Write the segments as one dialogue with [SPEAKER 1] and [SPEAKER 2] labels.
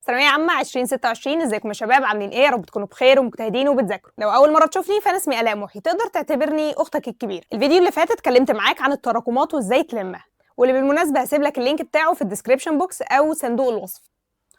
[SPEAKER 1] ثانوية عامة 2026. ازيكم يا شباب؟ عاملين ايه؟ يا رب تكونوا بخير ومجتهدين وبتذاكروا. لو أول مرة تشوفني فأنا اسمي آلاء محي، تقدر تعتبرني أختك الكبيرة. الفيديو اللي فات اتكلمت معاك عن التراكمات وازاي تلمها، واللي بالمناسبة هسيب لك اللينك بتاعه في الديسكريبشن بوكس أو صندوق الوصف.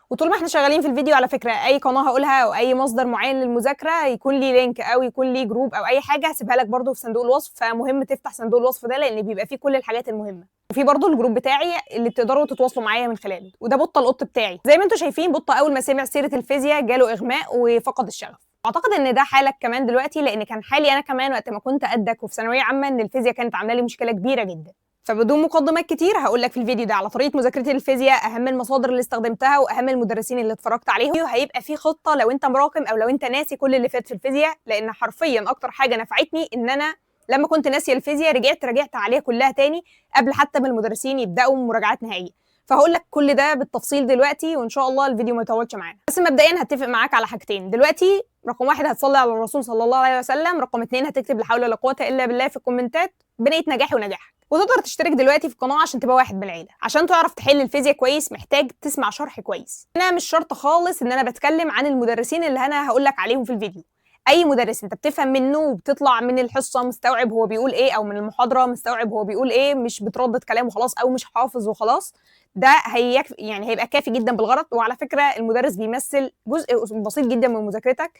[SPEAKER 1] وطول ما احنا شغالين في الفيديو على فكرة، أي قناة هقولها أو أي مصدر معين للمذاكرة يكون ليه لينك أو يكون ليه جروب أو أي حاجة هسيبها لك برضه في صندوق الوصف، فمهم تفتح صندوق الوصف ده لأن بيبقى فيه كل الحاجات المهمة. وفي برضه الجروب بتاعي اللي بتقدروا تتواصلوا معايا من خلاله، وده بطه القط بتاعي. زي ما انتم شايفين، بطه اول ما سمع سيره الفيزياء جاله اغماء وفقد الشغف. اعتقد ان ده حالك كمان دلوقتي، لان كان حالي انا كمان وقت ما كنت قدك وفي ثانويه عامه ان الفيزياء كانت عامله لي مشكله كبيره جدا. فبدون مقدمات كتير هقول لك في الفيديو ده على طريقه مذاكرتي للفيزياء، اهم المصادر اللي استخدمتها واهم المدرسين اللي اتفرجت عليهم. وهيبقى في خطه لو انت مراكم او لو انت ناسي كل اللي فات في الفيزياء، لان حرفيا اكتر حاجه نفعتني ان انا لما كنت ناسيه الفيزياء رجعت عليها كلها تاني قبل حتى ما المدرسين يبداوا مراجعات نهائيه. فهقول لك كل ده بالتفصيل دلوقتي، وان شاء الله الفيديو ما يطولش معانا. بس مبدئيا هتفق معاك على حاجتين دلوقتي. رقم واحد، هتصلي على الرسول صلى الله عليه وسلم. رقم اتنين، هتكتب لا حول ولا قوه الا بالله في الكومنتات بنيه نجاحي ونجاحك. وتقدر تشترك دلوقتي في القناه عشان تبقى واحد من العيله. عشان تعرف تحل الفيزياء كويس محتاج تسمع شرح كويس. انا مش شرط خالص ان انا بتكلم عن المدرسين اللي انا هقول لك عليهم في الفيديو. اي مدرس انت بتفهم منه وبتطلع من الحصه مستوعب هو بيقول ايه، او من المحاضره مستوعب هو بيقول ايه، مش بتردد كلام وخلاص او مش حافظ وخلاص، ده هيبقى كافي جدا بالغرض. وعلى فكره المدرس بيمثل جزء بسيط جدا من مذاكرتك،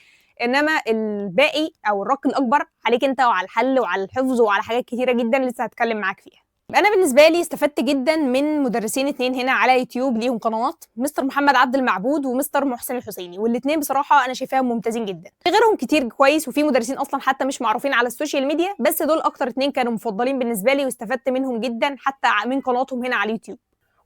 [SPEAKER 1] انما الباقي او الرق الاكبر عليك انت وعلى الحل وعلى الحفظ وعلى حاجات كتيره جدا لسه هتكلم معاك فيها. انا بالنسبه لي استفدت جدا من مدرسين اتنين هنا على يوتيوب ليهم قنوات، مستر محمد عبد المعبود ومستر محسن الحسيني، والاتنين بصراحه انا شايفاهم ممتازين جدا. في غيرهم كتير كويس، وفي مدرسين اصلا حتى مش معروفين على السوشيال ميديا، بس دول اكتر اتنين كانوا مفضلين بالنسبه لي واستفدت منهم جدا حتى من قناتهم هنا على اليوتيوب.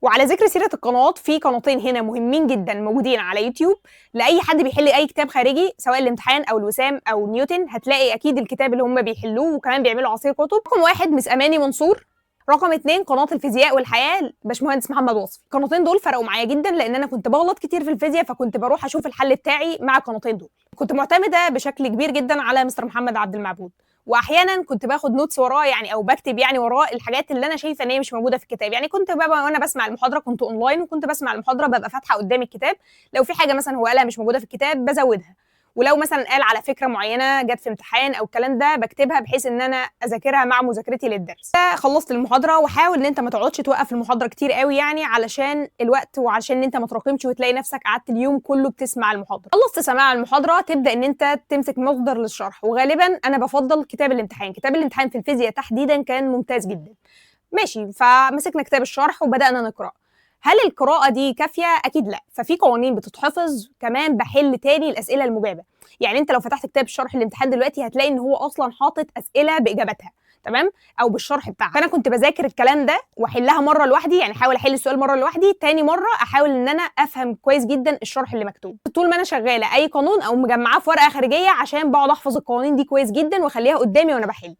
[SPEAKER 1] وعلى ذكر سيره القنوات، في قناتين هنا مهمين جدا موجودين على يوتيوب لاي حد بيحل اي كتاب خارجي سواء الامتحان او الوسام او نيوتن، هتلاقي اكيد الكتاب اللي هم بيحلوه، وكمان بيعملوا عصير كتب. رقم واحد مس اماني منصور، رقم اتنين قناه الفيزياء والحياه باشمهندس محمد وصفي. القناتين دول فرقوا معايا جدا لان انا كنت بغلط كتير في الفيزياء، فكنت بروح اشوف الحل بتاعي مع القناتين دول. كنت معتمده بشكل كبير جدا على مستر محمد عبد المعبود، واحيانا كنت باخد نوتس وراه يعني، او بكتب يعني وراه الحاجات اللي انا شايفه ان هي مش موجوده في الكتاب. يعني كنت ببقى وانا بسمع المحاضره، كنت اونلاين وكنت بسمع المحاضره ببقى فاتحه قدامي الكتاب، لو في حاجه مثلا هو قالها مش موجوده في الكتاب بزودها، ولو مثلا قال على فكره معينه جت في امتحان او الكلام ده بكتبها بحيث ان انا اذاكرها مع مذاكرتي للدرس. خلصت المحاضره، وحاول ان انت ما تقعدش توقف المحاضره كتير قوي يعني علشان الوقت وعشان ان انت ما تراكمش وتلاقي نفسك قعدت اليوم كله بتسمع المحاضره. خلصت سماع المحاضره تبدا ان انت تمسك مصدر للشرح، وغالبا انا بفضل كتاب الامتحان. كتاب الامتحان في الفيزياء تحديدا كان ممتاز جدا. ماشي، فمسكنا كتاب الشرح وبدانا نقرا. هل القراءة دي كافية؟ أكيد لا، ففي قوانين بتتحفظ، كمان بحل تاني الأسئلة المجابة. يعني أنت لو فتحت كتاب الشرح الامتحان دلوقتي هتلاقي إن هو أصلا حاطط أسئلة بإجابتها، تمام؟ أو بالشرح بتاعها. فأنا كنت بذاكر الكلام ده وأحلها مرة لوحدي، يعني أحاول أحل السؤال مرة لوحدي، تاني مرة أحاول إن أنا أفهم كويس جدا الشرح اللي مكتوب. طول ما أنا شغالة أي قانون أو مجمعاه في ورقة خارجية عشان بقعد أحفظ القوانين دي كويس جدا وأخليها قدامي وأنا بحل.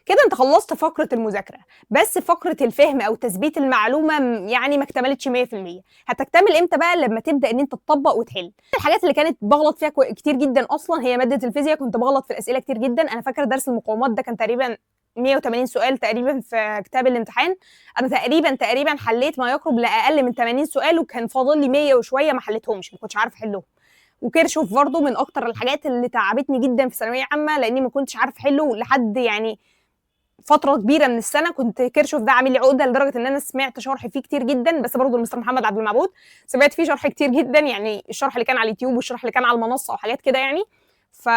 [SPEAKER 1] كده انت خلصت فقرة المذاكرة، بس فقرة الفهم او تثبيت المعلومة يعني ما اكتملتش 100%. هتكتمل امتى بقى؟ لما تبدأ ان انت تطبق وتحل. الحاجات اللي كانت بغلط فيها كتير جدا اصلا هي مادة الفيزياء، كنت بغلط في الاسئلة كتير جدا. انا فاكرة درس المقاومات ده كان تقريبا 180 سؤال تقريبا في كتاب الامتحان، انا تقريبا حليت ما يقرب لاقل من 80 سؤال، وكان فاضل لي 100 وشوية ما حليتهمش، ما كنتش عارفه احلهم. وكيرشوف برضه من اكتر الحاجات اللي تعبتني جدا في ثانويه عامه، لاني ما كنتش عارفه احله لحد يعني فتره كبيره من السنه. كنت كيرشوف ده عامل لي عقده لدرجه ان انا سمعت شرح فيه كتير جدا، بس برضه المستر محمد عبد المعبود سمعت فيه شرح كتير جدا، يعني الشرح اللي كان على اليوتيوب والشرح اللي كان على المنصه وحاجات كده يعني. ف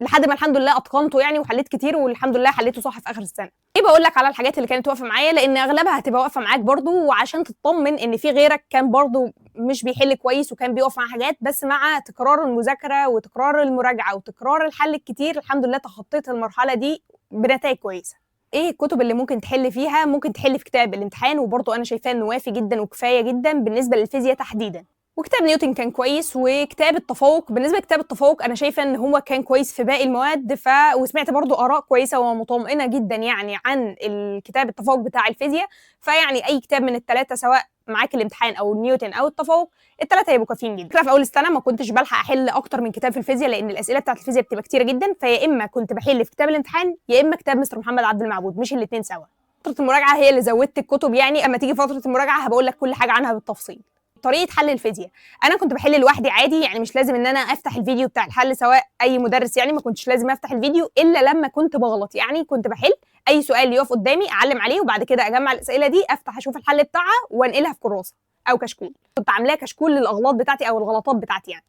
[SPEAKER 1] لحد ما الحمد لله اتقنته يعني وحليت كتير، والحمد لله حليته صح في اخر السنه. ايه بقول لك على الحاجات اللي كانت واقفه معايا، لان اغلبها هتبقى واقفه معاك برضه، وعشان تطمن ان في غيرك كان برضه مش بيحل كويس وكان بيقف مع حاجات، بس مع تكرار المذاكره وتكرار المراجعه وتكرار الحل الكتير الحمد لله تخطيت المرحله دي بنتائج كويسه. ايه الكتب اللي ممكن تحل فيها؟ ممكن تحل في كتاب الامتحان، وبرضه انا شايفاه انه وافي جدا وكفايه جدا بالنسبه للفيزياء تحديدا. وكتاب نيوتن كان كويس، وكتاب التفوق. بالنسبه لكتاب التفوق انا شايفه ان هو كان كويس في باقي المواد، وسمعت برضو اراء كويسه ومطمئنه جدا يعني عن الكتاب التفوق بتاع الفيزياء. فيعني اي كتاب من الثلاثه سواء معاك الامتحان او نيوتن او التفوق، الثلاثه هيبقوا كافيين جدا. في اول السنه ما كنتش بلحق احل اكتر من كتاب في الفيزياء، لان الاسئله بتاعت الفيزياء بتبقى كتيره جدا، فيا اما كنت بحل في كتاب الامتحان يا اما كتاب مستر محمد عبد المعبود، مش الاثنين سوا. فتره المراجعه هي اللي زودت الكتب يعني، اما تيجي فتره المراجعه هبقول لك كل حاجه عنها بالتفصيل. طريقه حل الفيزياء. انا كنت بحل لوحدي عادي، يعني مش لازم ان انا افتح الفيديو بتاع الحل، سواء اي مدرس، يعني ما كنتش لازم افتح الفيديو الا لما كنت بغلط. يعني كنت بحل اي سؤال يقف قدامي اعلم عليه، وبعد كده اجمع الاسئله دي، افتح اشوف الحل بتاعها وانقلها في كراسه او كشكول. كنت عاملاه كشكول للاغلاط بتاعتي او الغلطات بتاعتي. يعني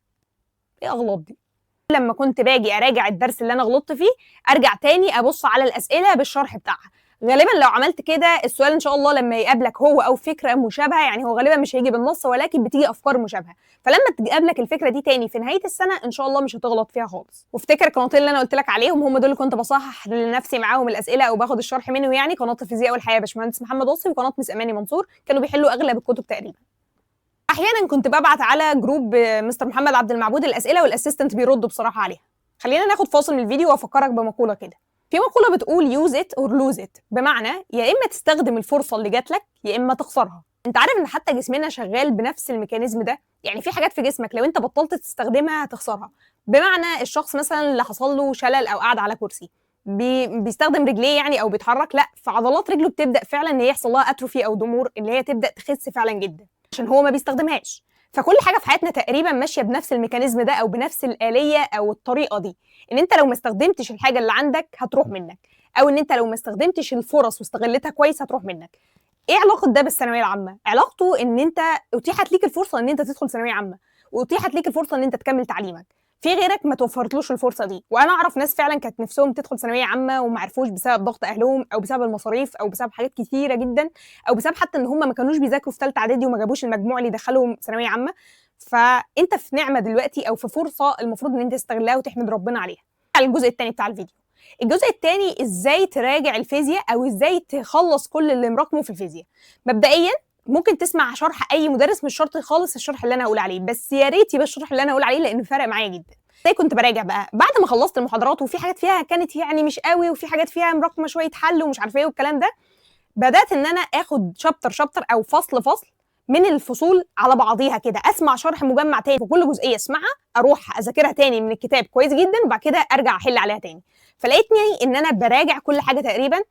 [SPEAKER 1] ايه اغلاط دي؟ لما كنت باجي اراجع الدرس اللي انا غلطت فيه، ارجع تاني ابص على الاسئله بالشرح بتاعها. غالبا لو عملت كده السؤال ان شاء الله لما يقابلك هو او فكره مشابهه، يعني هو غالبا مش هيجي بالنص ولكن بتيجي افكار مشابهه، فلما تقابلك الفكره دي تاني في نهايه السنه ان شاء الله مش هتغلط فيها خالص. وافتكر القناتين اللي انا قلت لك عليهم هم دول اللي كنت بصحح لنفسي معاهم الاسئله او باخد الشرح منه، يعني قناه الفيزياء والحياه باشمهندس محمد وصفي وقناه مس اماني منصور، كانوا بيحلوا اغلب الكتب تقريبا. احيانا كنت ببعت على جروب مستر محمد عبد المعبود الاسئله والاسيستنت بيردوا بصراحه عليها. خلينا ناخد فاصل من الفيديو وافكرك بمقوله كده. في مقوله بتقول يوز ات اور لوز ات، بمعنى يا اما تستخدم الفرصه اللي جات لك يا اما تخسرها. انت عارف ان حتى جسمنا شغال بنفس الميكانيزم ده، يعني في حاجات في جسمك لو انت بطلت تستخدمها هتخسرها. بمعنى الشخص مثلا اللي حصل له شلل او قاعد على كرسي بيستخدم رجليه يعني او بيتحرك، لا فعضلات رجله بتبدا فعلا ان هي يحصل لها اتروفي او ضمور، اللي هي تبدا تخس فعلا جدا عشان هو ما بيستخدمهاش. فكل حاجه في حياتنا تقريبا ماشيه بنفس الميكانيزم ده او بنفس الاليه او الطريقه دي، ان انت لو ما استخدمتش الحاجه اللي عندك هتروح منك، او ان انت لو ما استخدمتش الفرص واستغلتها كويس هتروح منك. ايه علاقه ده بالثانويه العامه؟ علاقته ان انت اتيحت ليك الفرصه ان انت تدخل ثانويه عامه، واتيحت ليك الفرصه ان انت تكمل تعليمك. في غيرك ما توفرتلوش الفرصه دي، وانا اعرف ناس فعلا كانت نفسهم تدخل ثانويه عامه وما عرفوش بسبب ضغط اهلهم او بسبب المصاريف او بسبب حاجات كثيره جدا، او بسبب حتى ان هم ما كانوش بيذاكروا في ثالثه اعدادي وما جابوش المجموع اللي يدخلهم ثانويه عامه. فانت في نعمه دلوقتي او في فرصه المفروض ان انت تستغلها وتحمد ربنا عليها. على الجزء الثاني بتاع الفيديو، الجزء الثاني ازاي تراجع الفيزياء او ازاي تخلص كل اللي مراكمه في الفيزياء. مبدئيا ممكن تسمع شرح اي مدرس، مش شرط خالص الشرح اللي انا هقول عليه، بس يا ريت يبقى الشرح اللي انا هقول عليه لانه فرق معايا جدا. ازاي كنت براجع بقى بعد ما خلصت المحاضرات وفي حاجات فيها كانت يعني مش قوي وفي حاجات فيها مراكمه شويه حل ومش عارفه ايه والكلام ده، بدات ان انا اخد شابتر او فصل من الفصول على بعضيها كده، اسمع شرح مجمع تاني في كل جزئيه اسمعها، اروح اذاكرها تاني من الكتاب كويس جدا وبعد كده ارجع احل عليها تاني. فلقيتني ان انا براجع كل حاجه تقريبا،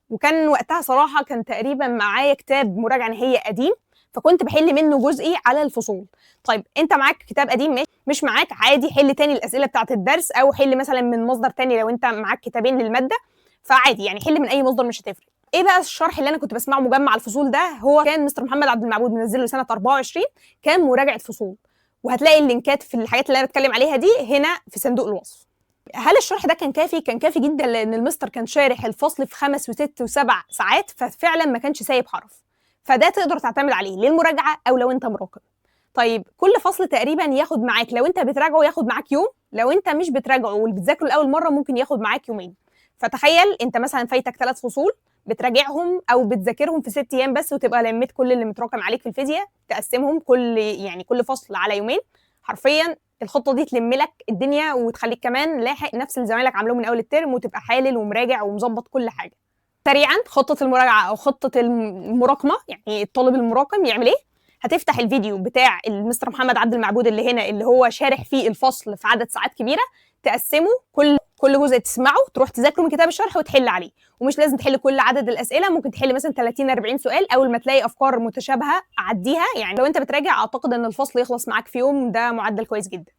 [SPEAKER 1] وكان وقتها صراحه كان تقريبا معايا كتاب مراجعه نهائيه قديم، فكنت بحل منه جزئي على الفصول. طيب انت معاك كتاب قديم مش معاك عادي، حل تاني الاسئله بتاعه الدرس او حل مثلا من مصدر تاني لو انت معاك كتابين للماده، فعادي يعني حل من اي مصدر مش هتفرق. ايه بقى الشرح اللي انا كنت بسمعه مجمع الفصول ده؟ هو كان مستر محمد عبد المعبود منزله سنه 24، كان مراجعه فصول، وهتلاقي اللينكات في الحاجات اللي انا بتكلم عليها دي هنا في صندوق الوصف. هل الشرح ده كان كافي؟ كان كافي جدا، لان المستر كان شارح الفصل في 5 و6 و7 ساعات، ففعلا ما كانش سايب حرف. فده تقدر تعتمد عليه للمراجعه او لو انت مراقب. طيب كل فصل تقريبا ياخد معاك، لو انت بتراجعه ياخد معاك يوم، لو انت مش بتراجعه واللي بتذاكره لاول مره ممكن ياخد معاك يومين. فتخيل انت مثلا فايتك 3 فصول بتراجعهم او بتذاكرهم في 6 ايام بس، وتبقى لميت كل اللي متراكم عليك في الفيزياء، تقسمهم كل فصل على يومين. حرفيا الخطه دي تلم لك الدنيا وتخليك كمان لاحق نفس اللي زمايلك عاملوه من اول الترم، وتبقى حالل ومراجع ومظبط كل حاجه. سريعا خطه المراجعه او خطه المراكمه، يعني الطالب المراكم يعمل ايه؟ هتفتح الفيديو بتاع المستر محمد عبد المعبود اللي هنا اللي هو شارح فيه الفصل في عدد ساعات كبيره، تقسمه كل جزء تسمعه تروح تذاكره من كتاب الشرح وتحل عليه، ومش لازم تحل كل عدد الاسئله، ممكن تحل مثلا 30 40 سؤال، اول ما تلاقي افكار متشابهه عديها. يعني لو انت بتراجع اعتقد ان الفصل يخلص معاك في يوم، ده معدل كويس جدا.